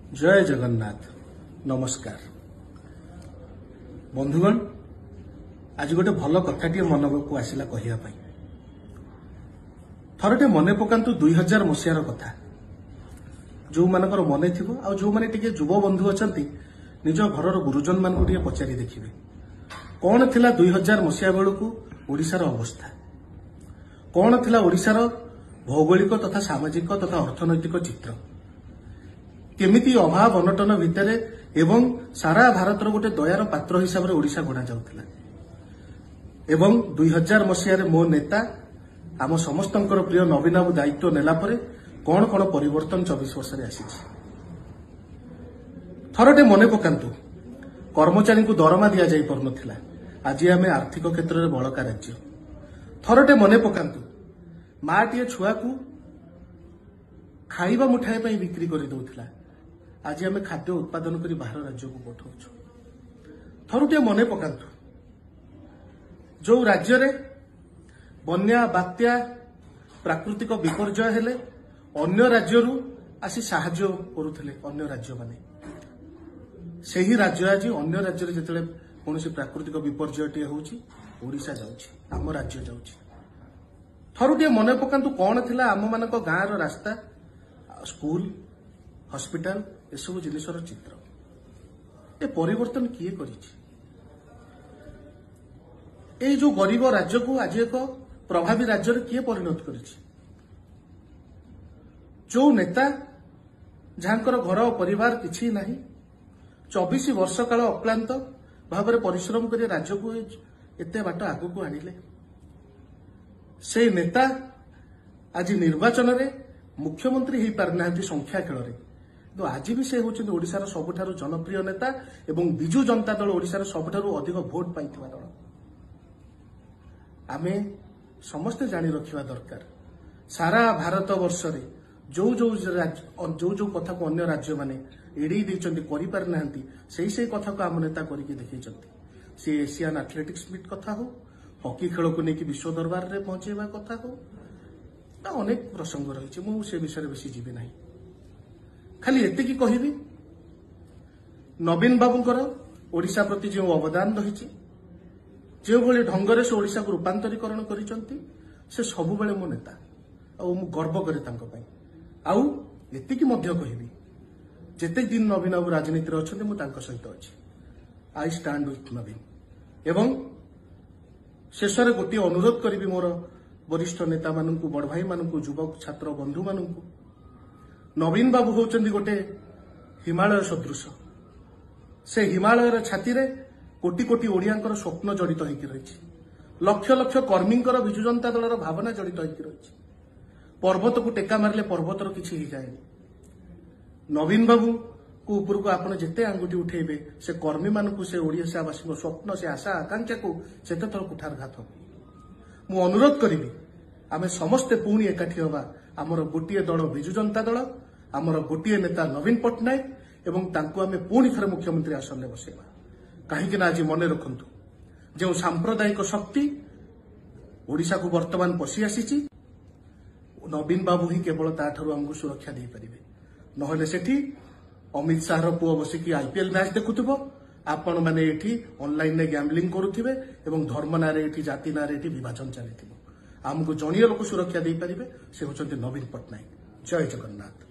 जय जगन्नाथ नमस्कार बंधुगण आज गोटे भल कथाटी मन को आसला कहवाई थरटे मन पकातु 2000 मसीहार कथा जो मानकर मन थी आ जो मैंने टे युव बंधु अच्छा निज घर गुरुजन मान को पचारि देखिए कौन थिला 2000 मसीहा बेलू ओडिशार अवस्था कौन थिला ओडिशार भौगोलिक तथा सामाजिक तथा अर्थनैतिक चित्र केमिति अभाव अनटन भितर एवं सारा भारत गोटे दयार पात्र हिसाब से ओडिशा गणा जाउथिला एवं 2000 मसीह मो नेता आम समस्त प्रिय नवीन बाबू दायित्व नेला परे कौन कौन परिवर्तन 24 वर्ष आसी थरटे मन पकांतु कर्मचारी को दरमा दि जाई पर नथिला आज आम आर्थिक क्षेत्र में बड़का राज्य थरटे मन पकांतु माटीए छुआ को खाइबा मुठाए पई बिक्री कर दउथिला आज आम खाद्य उत्पादन कर बाहर राज्य को पठाऊँ थरुटे मन पकांतु जो राज्य रे बन्या बात्या प्राकृतिक विपर्यय हेले अन्य राज्यरू आसी साहाय्य करुथिले अन्य राज्य माने सेही राज्य आज अन्य राज्य रे जेतले कोनोसी प्राकृतिक विपर्ययटी होउची ओडिशा जाउची आम राज्य जाउची थरुटे मन पकांतु कौन थिला आम मानक गाँव रास्ता स्कूल हॉस्पिटल ये सब जिनसर चित्र ए परिवर्तन किए करिछि ए जो गरीब राज्य को आज एक प्रभावी राज्य रे किए परिणत करिछि जो नेता जहाँकर घर परिवार किछि नाही 24 वर्ष काल अक्लांत भाव में परिश्रम कर राज्य को एते बाट आगु को आनिले से नेता आज निर्वाचन रे मुख्यमंत्री हो पारना संख्या खेल रे तो आज भी से होउछन ओडिशार सबुठारु जनप्रिय नेता एवं बिजु जनता दल ओडिशार सबुठारु अधिक भोट पाइथिबा दल आमे समस्ते जानी रखिबा दरकार सारा भारत वर्ष रे जो जो कथा को अन्य राज्य माने एड़ी दैचंती करि पार नाहंती सेही कथा को आम नेता करिके देखैचंती से एशियन एथलेटिक्स मीट कथा हो हॉकी खेल को लेकिन विश्व दरबार रे पहुंचेबा कथा हो अनेक प्रसंग रही मु से विषय बेसी जीवी ना खाली एतिकी कहबी नवीन बाबूंकर ओडिशा प्रति जो अवदान रही जो भली ढंग से ओडिशा को रूपांतरीकरण करिसंती से सब बेले मो नेता आ मु गर्व करे तांको पई आउ एतिकी मध्य कहबी जेते दिन नवीन बाबू राजनीति रे अछंती मु तांको सहित अछि आई स्टैंड विथ नवीन एवं शेष में गोटे अनुरोध करी मोर वरिष्ठ नेता मानू बड़ भाई मानू युवक छात्र बंधु मानू नवीन बाबू होचंदी गोटे हिमालय सदृश से हिमालय छाती रे कोटी कोटी ओडियांकर स्वप्न जड़ित होकर रही लक्ष लक्ष कर्मींकर विजु जनता दलर भावना जड़ित होकर रही पर्वत को टेका मारे पर्वतर किसी जाएनि नवीन बाबू को ऊपर को आपन जिते आंगुठी उठेबे से कर्मी मानू से ओडिशावासी स्वप्न से आशा आकांक्षा को सेते थर कुठारघात मु अनुरोध करी आमे समस्ते पुणी एकाठी हवा आमर गोटे दल बिजु जनता दल आमर गोटे नेता नवीन पट्टनायक एवं तांको आमे पुणी थरे मुख्यमंत्री आसन में बसेबा कहीं आज मन रखु जो सांप्रदायिक शक्ति ओडिशा को वर्तमान पशि आसी नवीन बाबू ही केवल ताठू आमको सुरक्षा दे पारिबे नहले सेठी अमित शाह पुओ बसिकी आईपीएल मैच देखुथिबो आपण माने एठी ऑनलाइन में गैम्बलिंग करुथिबे एवं धर्म नारे एठी जाति नारे एठी विभाजन चलिथिबो आमको जणीय लोक सुरक्षा दे पारिबे से होचंती नवीन पट्टनायक जय जगन्नाथ।